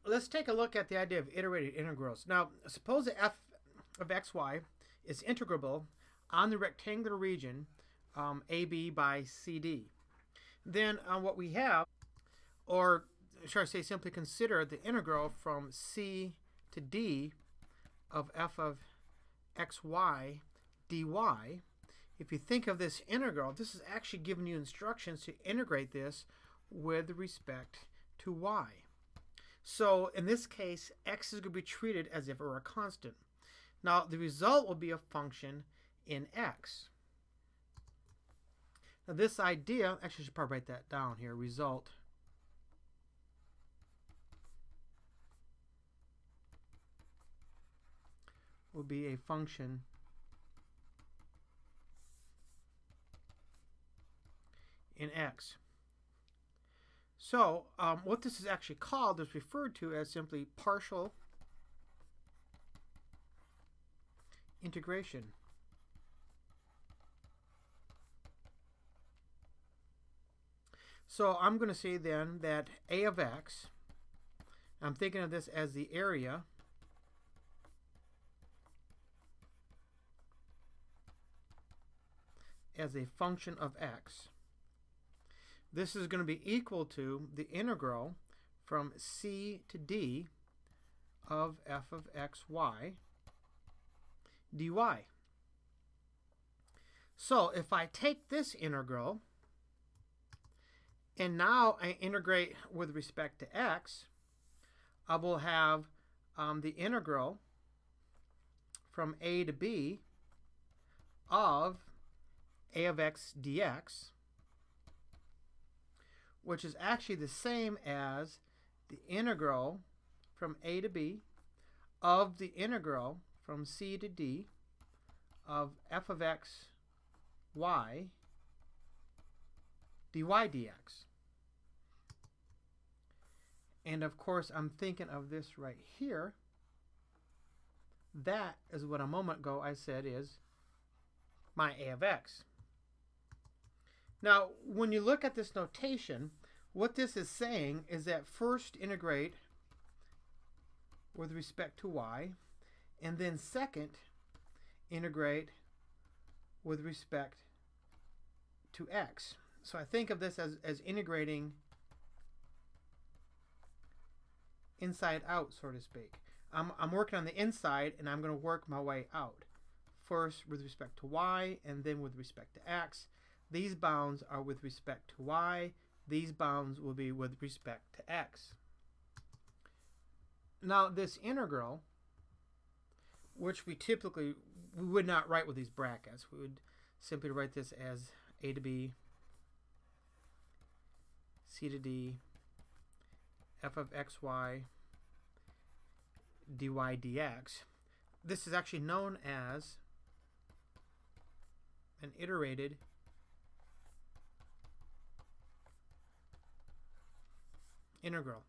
let's take a look at the idea of iterated integrals. Now, suppose that f of xy is integrable on the rectangular region AB by CD. Then what we have, or should I say simply consider the integral from C to D of f of xy dy. If you think of this integral, this is actually giving you instructions to integrate this with respect to y. So in this case, x is going to be treated as if it were a constant. Now the result will be a function in x. Now this idea, actually I should probably write that down here, result will be a function in x. So what this is actually called is referred to as simply partial integration. So I'm going to say then that a of x, I'm thinking of this as the area as a function of x. This is going to be equal to the integral from c to d of f of xy dy. So if I take this integral and now I integrate with respect to x, I will have the integral from a to b of a of x dx, which is actually the same as the integral from a to b of the integral from c to d of f of x y dy dx. And of course, I'm thinking of this right here. That is what a moment ago I said is my a of x. Now, when you look at this notation, what this is saying is that first integrate with respect to y, and then second integrate with respect to x. So I think of this as integrating inside out, so to speak. I'm working on the inside, and I'm going to work my way out. First with respect to y, and then with respect to x. These bounds are with respect to y. These bounds will be with respect to x. Now this integral, which we would not write with these brackets. We would simply write this as a to b, c to d, f of xy dy dx. This is actually known as an iterated integral.